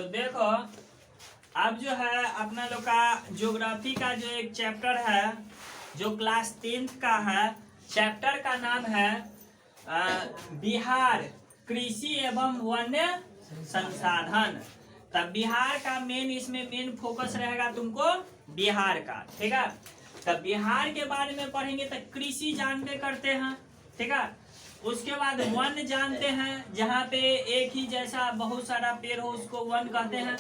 तो देखो अब जो है अपना लोग का ज्योग्राफी का जो एक चैप्टर है जो क्लास 10th का है, चैप्टर का नाम है बिहार कृषि एवं वन्य संसाधन। तब बिहार का इसमें मेन फोकस रहेगा तुमको बिहार का, ठीक है। तब बिहार के बारे में पढ़ेंगे तो कृषि जानते करते हैं, ठीक है। उसके बाद वन जानते हैं, जहाँ पे एक ही जैसा बहुत सारा पेड़ हो उसको वन कहते हैं।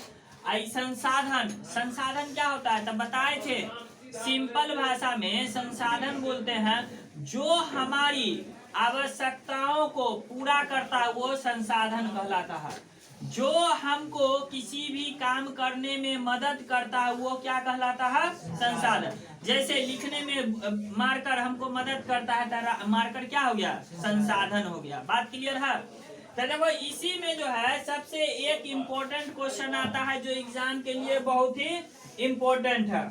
आई संसाधन, संसाधन क्या होता है तब बताए थे, सिंपल भाषा में संसाधन बोलते हैं जो हमारी आवश्यकताओं को पूरा करता है वो संसाधन कहलाता है। जो हमको किसी भी काम करने में मदद करता है वो क्या कहलाता है, संसाधन। जैसे लिखने में मार्कर हमको मदद करता है तो मार्कर क्या हो गया, संसाधन हो गया। बात क्लियर है। तो देखो इसी में जो है सबसे एक इम्पोर्टेंट क्वेश्चन आता है जो एग्जाम के लिए बहुत ही इम्पोर्टेंट है,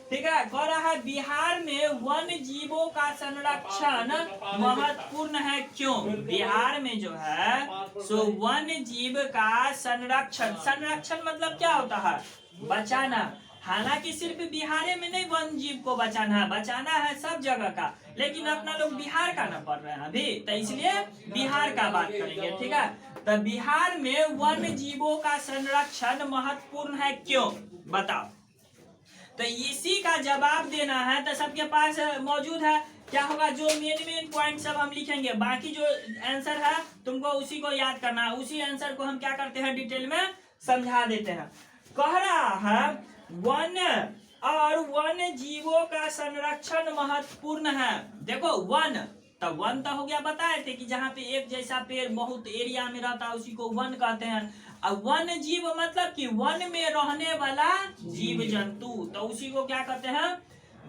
ठीक है। कह रहा है बिहार में वन्य जीवों का संरक्षण महत्वपूर्ण है, क्यों। बिहार में जो है सो वन्य जीव का संरक्षण, संरक्षण मतलब क्या होता है, बचाना। हालांकि सिर्फ बिहार में नहीं वन जीव को बचाना है, बचाना है सब जगह का, लेकिन अपना लोग बिहार का ना पढ़ रहे हैं अभी, तो इसलिए बिहार का बात करेंगे, ठीक है। तो बिहार में वन्य जीवों का संरक्षण महत्वपूर्ण है, क्यों बताओ। तो इसी का जवाब देना है तो सबके पास मौजूद है। क्या होगा, जो मेन पॉइंट सब हम लिखेंगे, बाकी जो आंसर है तुमको उसी को याद करना है। उसी आंसर को हम क्या करते हैं, डिटेल में समझा देते हैं। कह रहा है वन्य और वन्य जीवों का संरक्षण महत्वपूर्ण है। देखो वन तो वन तो हो गया, बताए थे कि जहाँ पे एक जैसा पेड़ बहुत एरिया में रहता है उसी को वन कहते हैं। और वन्य जीव मतलब कि वन में रहने वाला जीव जंतु, तो उसी को क्या कहते हैं,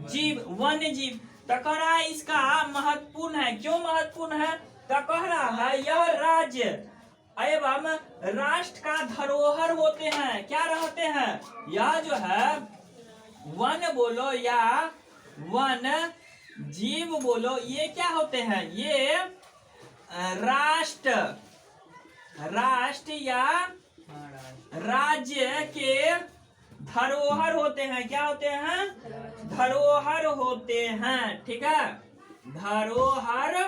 जीव, वन्य जीव। तो कह रहा है इसका महत्वपूर्ण है, क्यों महत्वपूर्ण है। तो कह रहा है यह राज्य एवं राष्ट्र का धरोहर होते हैं। क्या रहते हैं, यह जो है वन बोलो या वन जीव बोलो, ये क्या होते हैं, ये राष्ट्र या राज्य के धरोहर होते हैं। क्या होते हैं, धरोहर होते हैं, ठीक है, धरोहर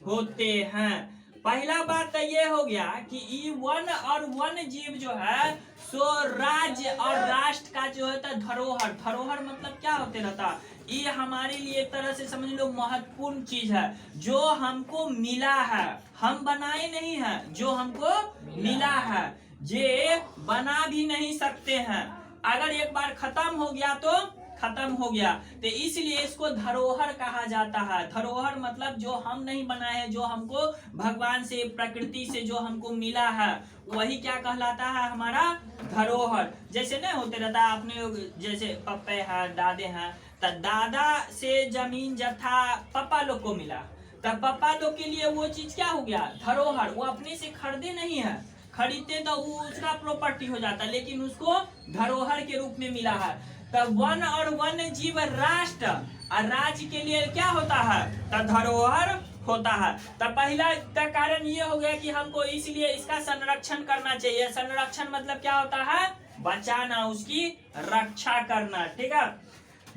होते हैं। पहला बात तो ये हो गया कि ये वन और वन जीव जो है सो राज्य और राष्ट्र का जो है धरोहर, धरोहर मतलब क्या होते रहता, ये हमारे लिए एक तरह से समझ लो महत्वपूर्ण चीज है जो हमको मिला है, हम बनाए नहीं है, जो हमको मिला है, ये बना भी नहीं सकते हैं। अगर एक बार खत्म हो गया तो खत्म हो गया, तो इसलिए इसको धरोहर कहा जाता है। धरोहर मतलब जो हम नहीं बनाए हैं, जो हमको भगवान से प्रकृति से जो हमको मिला है वही क्या कहलाता है, हमारा धरोहर। जैसे नहीं होते रहता अपने, जैसे पप्पे हैं, दादे हैं, तो दादा से जमीन जब था पापा लोग को मिला, तब पापा लोग के लिए वो चीज क्या हो गया, धरोहर। वो अपने से खरीदे नहीं है, खरीदते तो वो उसका प्रॉपर्टी हो जाता, लेकिन उसको धरोहर के रूप में मिला है। तब वन और वन्य जीव राष्ट्र और राज्य के लिए क्या होता है, तो धरोहर होता है। तब पहला का कारण ये हो गया कि हमको इसलिए इसका संरक्षण करना चाहिए। संरक्षण मतलब क्या होता है, बचाना, उसकी रक्षा करना, ठीक है।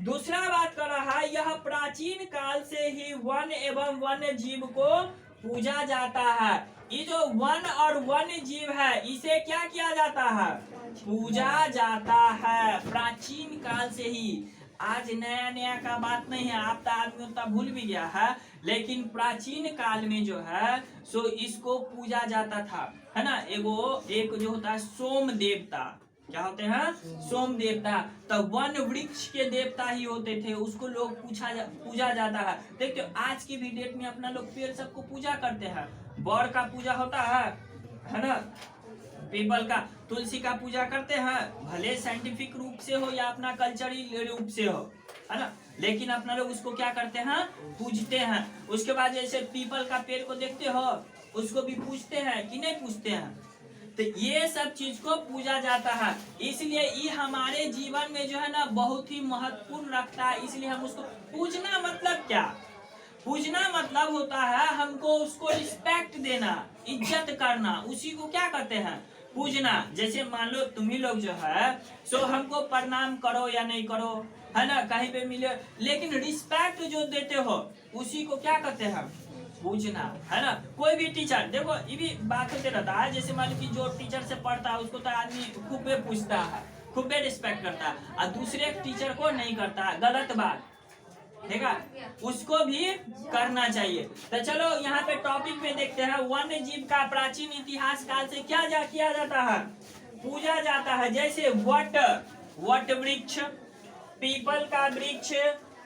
दूसरा बात कर रहा है यह प्राचीन काल से ही वन एवं वन्य जीव को पूजा जाता है। ये जो वन और वन्य जीव है इसे क्या किया जाता है, पूजा जाता है, प्राचीन काल से ही। आज नया नया का बात नहीं है, आप तो आदमी उतना भूल भी गया है, लेकिन प्राचीन काल में जो है सो इसको पूजा जाता था, है ना। एक जो होता है सोम देवता, क्या होते हैं, सोम देवता। तो वन वृक्ष के देवता ही होते थे, उसको लोग पूजा जाता है। देखते हो आज की भी डेट में अपना लोग पेड़ सबको पूजा करते हैं। बौर का पूजा होता है ना, पीपल का, तुलसी का पूजा करते हैं, भले साइंटिफिक रूप से हो या अपना कल्चरल रूप से हो, है ना, लेकिन अपना लोग उसको क्या करते हैं, पूजते हैं। उसके बाद जैसे पीपल का पेड़ को देखते हो उसको भी पूजते हैं कि नहीं पूजते हैं, तो ये सब चीज को पूजा जाता है। इसलिए ये हमारे जीवन में जो है ना बहुत ही महत्वपूर्ण रखता है, इसलिए हम उसको पूजना मतलब क्या, पूजना मतलब होता है हमको उसको रिस्पेक्ट देना, इज्जत करना, उसी को क्या कहते हैं, पूजना। जैसे मान लो तुम्ही लोग जो है सो हमको प्रणाम करो या नहीं करो, है ना, कहीं पे मिले, लेकिन रिस्पेक्ट जो देते हो उसी को क्या कहते हैं हम? पूजना, है ना। कोई भी टीचर देखो ये भी बात होते रहता है, जैसे मान लो कि जो टीचर से पढ़ता है उसको तो आदमी खूबे पूछता है, खूबे रिस्पेक्ट करता है, और दूसरे टीचर को नहीं करता, गलत बात, ठीक है, उसको भी करना चाहिए। तो चलो यहाँ पे टॉपिक में देखते हैं, वन्य जीव का प्राचीन इतिहास काल से क्या किया जाता है? पूजा जाता है। जैसे वट वृक्ष, पीपल का वृक्ष,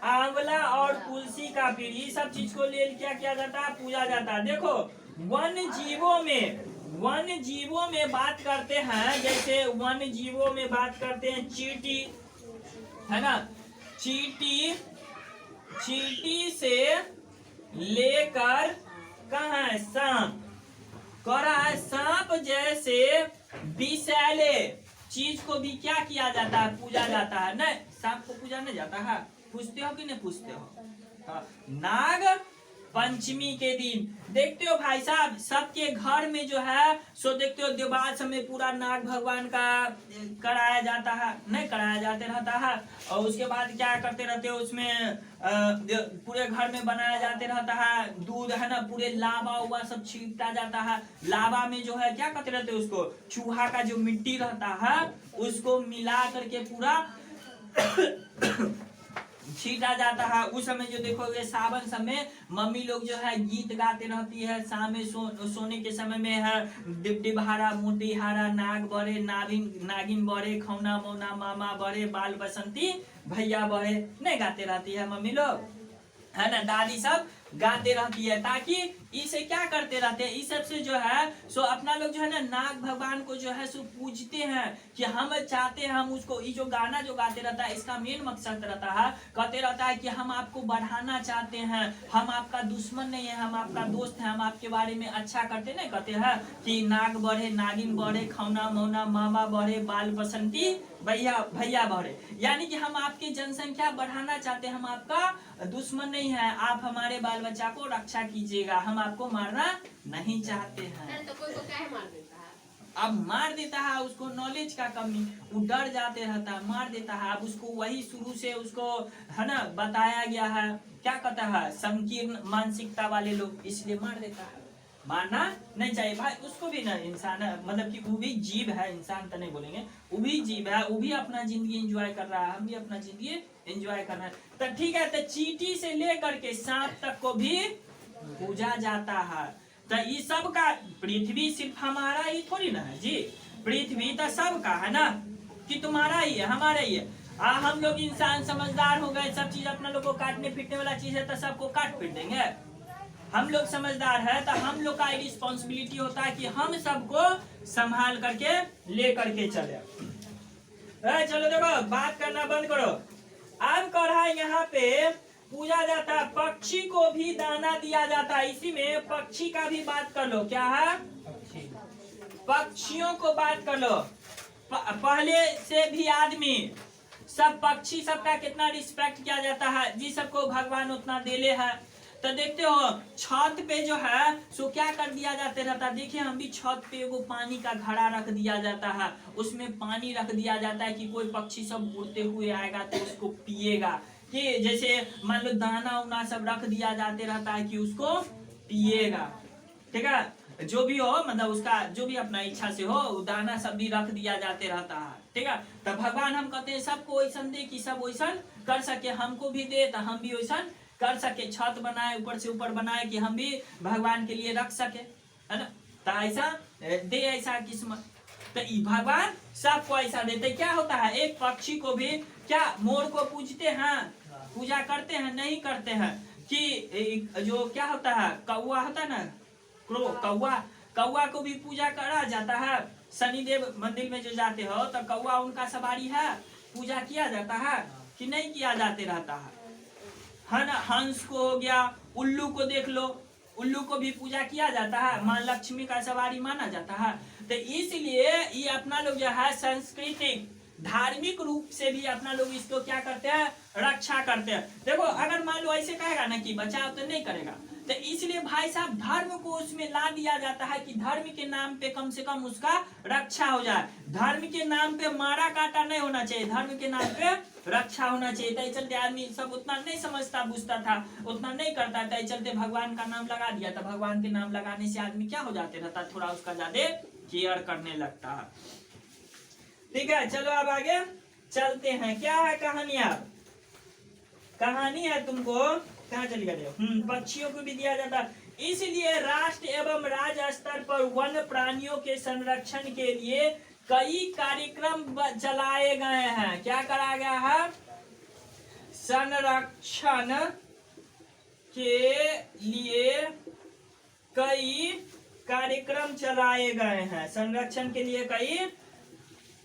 आंवला और तुलसी का पेड़, ये सब चीज को ले क्या किया जाता है? पूजा जाता है। देखो वन्य जीवों में बात करते हैं, जैसे वन्य जीवों में बात करते हैं चींटी, है ना, चींटी से लेकर कहाँ है? सांप, कह रहा है सांप जैसे विषैले चीज को भी क्या किया जाता है? पूजा जाता है। नहीं, सांप को पूजा नहीं जाता है, पूछते हो कि नहीं पूछते हो? हाँ। नाग पंचमी के दिन देखते हो भाई साहब, सबके घर में जो है सो देखते हो दिवाल समय पूरा नाग भगवान का कराया जाता है, नहीं कराया जाते रहता है, और उसके बाद क्या करते रहते हो उसमें पूरे घर में बनाया जाते रहता है, दूध, है ना, पूरे लावा उवा सब छींटा जाता है, लावा में जो है क्या करते रहते हो उसको, चूहा का जो मिट्टी रहता है उसको मिला करके पूरा छीटा जाता है। उस समय जो देखोगे सावन समय मम्मी लोग जो है गीत गाते रहती है, शाम में सोने के समय में है, डिबडिबहारा मोतीहारा, नाग बड़े नागिन बड़े, खौना मौना मामा बड़े, बाल बसंती भैया बड़े, नहीं गाते रहती है मम्मी लोग, है ना, दादी सब गाते रहती है, ताकि इसे क्या करते रहते हैं, इस सब से जो है सो अपना लोग जो है ना नाग भगवान को जो है सो पूजते हैं, कि हम चाहते हैं हम उसको, ये जो गाना जो गाते रहता है इसका मेन मकसद रहता है, कहते रहता है कि हम आपको बढ़ाना चाहते हैं, हम आपका दुश्मन नहीं है, हम आपका दोस्त है, हम आपके बारे में अच्छा करते नहीं, कहते हैं कि नाग बढ़े नागिन बढ़े, खौना मौना मामा बढ़े, बाल बसंती भैया बढ़े, यानी कि हम आपकी जनसंख्या बढ़ाना चाहते हैं, हम आपका दुश्मन नहीं है, आप हमारे बाल बच्चा को रक्षा कीजिएगा, हम आपको मारना नहीं चाहते हैं। तो कोई को काहे मार देता है? अब मार देता है, उसको नॉलेज का कमी, वो डर जाते रहता है, मार देता है। अब उसको वही शुरू से उसको, है ना, बताया गया है, क्या कहता है, संकीर्ण मानसिकता वाले लोग, इसलिए मार देता है। मारना नहीं चाहिए भाई, उसको भी ना, इंसान है, मतलब कि वो भी जीव है, इंसान तो नहीं बोलेंगे, वो भी जीव है, वो भी अपना जिंदगी एंजॉय कर रहा है, हम भी अपना जिंदगी एंजॉय कर रहे हैं। तो ठीक है, तो चींटी से लेकर के सांप तक को भी पूजा जाता है। तो ये सब का, पृथ्वी सिर्फ हमारा ही थोड़ी ना है जी, पृथ्वी तो सबका है ना, कि तुम्हारा ही है हमारा ही है। हम लोग इंसान समझदार हो गए, सब चीज अपना लोग को काटने पीटने वाला चीज है तो सबको काट पीट देंगे। हम लोग समझदार है तो हम लोग का रिस्पॉन्सिबिलिटी होता है कि हम सबको संभाल करके ले करके चले। चलो देखो, बात करना बंद करो। अब कर रहा है यहाँ पे पूजा जाता है, पक्षी को भी दाना दिया जाता है, इसी में पक्षी का भी बात कर लो, क्या है, पक्षियों को बात कर लो। पहले से भी आदमी सब पक्षी सबका कितना रिस्पेक्ट किया जाता है, जी सबको भगवान उतना देले है। तो देखते हो छत पे जो है सो क्या कर दिया जाते रहता है, देखिए हम भी छत पे एगो पानी का घड़ा रख दिया जाता है, उसमें पानी रख दिया जाता है कि कोई पक्षी सब उड़ते हुए आएगा तो उसको पिएगा, कि जैसे मान लो दाना उना सब रख दिया जाते रहता है कि उसको पिएगा, ठीक है, जो भी हो, मतलब उसका जो भी अपना इच्छा से हो, दाना सब भी रख दिया जाते रहता है, ठीक है। तो भगवान हम कहते हैं सबको वैसा दे कि सब वैसा कर सके, हमको भी दे तो हम भी वैसा कर सके, छत बनाए ऊपर से ऊपर बनाए कि हम भी भगवान के लिए रख सके, है ना। तो ऐसा दे, ऐसा किस्मत, तो भगवान सबको ऐसा देते। क्या होता है, एक पक्षी को भी, क्या मोर को पूजते हैं, पूजा करते हैं, नहीं करते हैं, कि जो क्या होता है, कौवा होता है ना, कौवा को भी पूजा करा जाता है। शनिदेव मंदिर में जो जाते हो तो कौवा उनका सवारी है, पूजा किया जाता है कि नहीं किया जाते रहता है ना। हंस को हो गया, उल्लू को देख लो, उल्लू को भी पूजा किया जाता है, माँ लक्ष्मी का सवारी माना जाता है। तो इसलिए ये अपना लोग जो है सांस्कृतिक धार्मिक रूप से भी अपना लोग इसको क्या करते हैं, रक्षा करते हैं। देखो अगर मान लो ऐसे कहेगा ना कि बचाव तो नहीं करेगा, तो इसलिए भाई साहब धर्म को उसमें ला दिया जाता है कि धर्म के नाम पे कम से कम उसका रक्षा हो जाए। धर्म के नाम पे मारा काटा नहीं होना चाहिए, धर्म के नाम पे रक्षा होना चाहिए। तो चलते आदमी सब उतना नहीं समझता बूझता था, उतना नहीं करता था, चलते भगवान का नाम लगा दिया। तो भगवान के नाम लगाने से आदमी क्या हो जाते रहता, थोड़ा उसका ज्यादा केयर करने लगता है। ठीक है, चलो अब आगे चलते हैं। क्या है कहानी? अब कहानी है, तुमको कहाँ चली गए? पक्षियों को भी दिया जाता है। इसलिए राष्ट्र एवं राज्य स्तर पर वन प्राणियों के संरक्षण के लिए कई कार्यक्रम चलाए गए हैं। क्या करा गया है? संरक्षण के लिए कई कार्यक्रम चलाए गए हैं। संरक्षण के लिए कई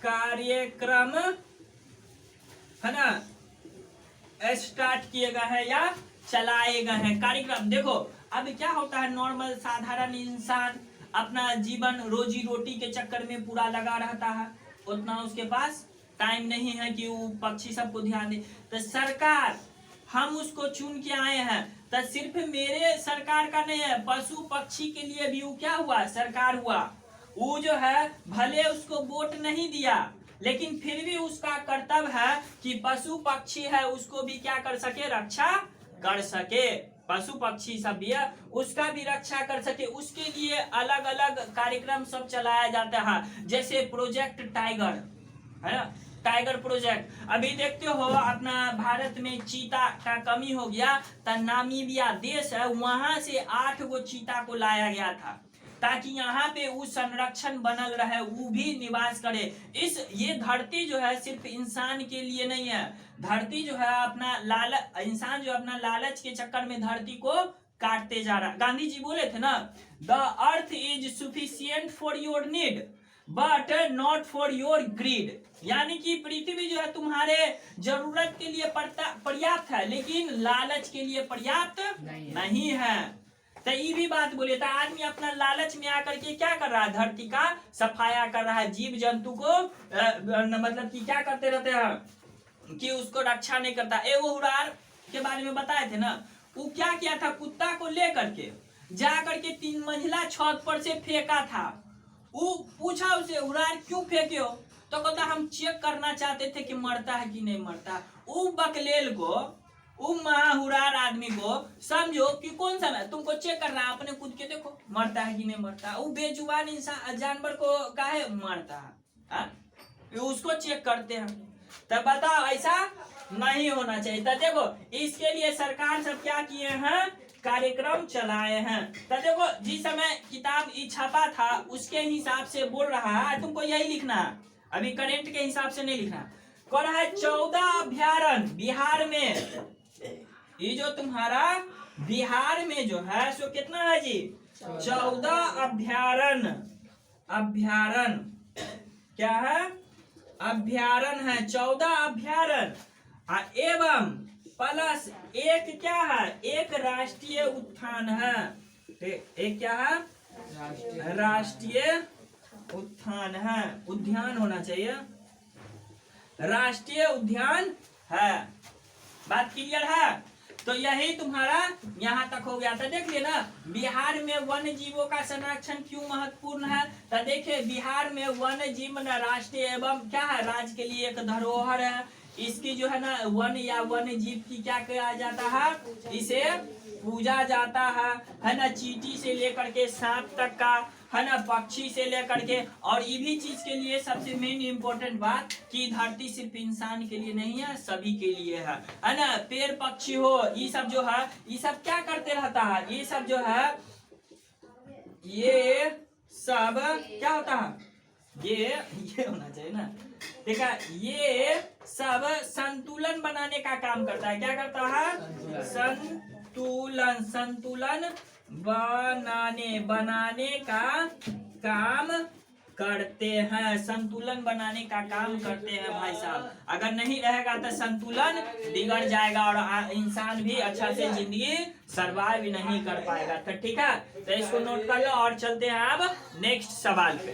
कार्यक्रम है ना स्टार्ट किए गए हैं या चलाए गए हैं कार्यक्रम। देखो अब क्या होता है, नॉर्मल साधारण इंसान अपना जीवन रोजी रोटी के चक्कर में पूरा लगा रहता है, उतना उसके पास टाइम नहीं है कि वो पक्षी सबको ध्यान दे। तो सरकार हम उसको चुन के आए हैं, तो सिर्फ मेरे सरकार का नहीं है, पशु पक्षी के लिए भी वो क्या हुआ, सरकार हुआ। वो जो है भले उसको वोट नहीं दिया, लेकिन फिर भी उसका कर्तव्य है कि पशु पक्षी है उसको भी क्या कर सके, रक्षा कर सके। पशु पक्षी सब भी है उसका भी रक्षा कर सके, उसके लिए अलग अलग कार्यक्रम सब चलाया जाता है। जैसे प्रोजेक्ट टाइगर है ना, टाइगर प्रोजेक्ट। अभी देखते हो अपना भारत में चीता का कमी हो गया, तो नामीबिया देश है वहां से 8 गो चीता को लाया गया था, ताकि यहाँ पे वो संरक्षण बनल रहे, वो भी निवास करे। ये धरती जो है सिर्फ इंसान के लिए नहीं है, धरती जो है अपना इंसान जो अपना लालच के चक्कर में धरती को काटते जा रहा है। गांधी जी बोले थे ना, the earth is sufficient for your need but not for your greed. यानी कि पृथ्वी जो है तुम्हारे जरूरत के लिए पर्याप्त है, लेकिन लालच के लिए पर्याप्त नहीं है। तो ये भी बात बोले, तो आदमी अपना लालच में आकर के क्या कर रहा है, धरती का सफाया कर रहा है, जीव जंतु को मतलब कि क्या करते रहते हैं कि उसको रक्षा नहीं करता। एगो हुरार के बारे में बताए थे ना, वो क्या किया था, कुत्ता को ले करके जा करके 3 मंजिला छत पर से फेंका था। वो पूछा उसे, हुरार क्यों फेंके हो? तो कहता हम चेक करना चाहते थे कि मरता है कि नहीं मरता। वो बकलेल को, महाहुरार आदमी को समझो कि कौन सा तुमको चेक करना है, अपने खुद के देखो मरता है कि नहीं मरता। वो बेजुबान इंसान जानवर को काहे मरता है, उसको चेक करते हैं। तो बताओ ऐसा नहीं होना चाहिए। तो देखो इसके लिए सरकार सब क्या किए हैं, कार्यक्रम चलाए हैं। तो देखो जिस समय किताब छपा था उसके हिसाब से बोल रहा है, तुमको यही लिखना है, अभी करेंट के हिसाब से नहीं लिखना। कौन है 14 अभ्यारण्य बिहार में, ये जो तुम्हारा बिहार में जो है सो कितना है जी, 14 अभ्यारण्य। अभ्यारण्य क्या है, अभ्यारण्य है 14 अभ्यारण्य एवं प्लस एक क्या है, एक राष्ट्रीय उद्यान है। एक क्या है, राष्ट्रीय उद्यान है, उद्यान होना चाहिए, राष्ट्रीय उद्यान है। बात क्लियर है? तो यही तुम्हारा यहाँ तक हो गया था। देख लेना बिहार में वन्य जीवों का संरक्षण क्यों महत्वपूर्ण है। तो देखिए बिहार में वन्य जीव राष्ट्रीय एवं क्या है, राज्य के लिए एक धरोहर है। इसकी जो है ना वन या वन्य जीव की क्या किया जाता है, इसे पूजा जाता है ना। चींटी से लेकर के सांप तक का है ना, पक्षी से लेकर के, और ये भी चीज के लिए सबसे मेन इम्पोर्टेंट बात कि धरती सिर्फ इंसान के लिए नहीं है, सभी के लिए है ना। पेड़ पक्षी हो, ये सब जो है ये सब क्या करते रहता है, ये सब जो है ये सब क्या होता है, ये होना चाहिए ना, ठीक है। ये सब संतुलन बनाने का काम करता है। क्या करता है, संतुलन बनाने का काम करते हैं, संतुलन बनाने का काम करते हैं भाई साहब। अगर नहीं रहेगा तो संतुलन बिगड़ जाएगा और इंसान भी अच्छा से जिंदगी सर्वाइव नहीं कर पाएगा। तो ठीक है, तो इसको नोट कर लो और चलते हैं अब नेक्स्ट सवाल पे।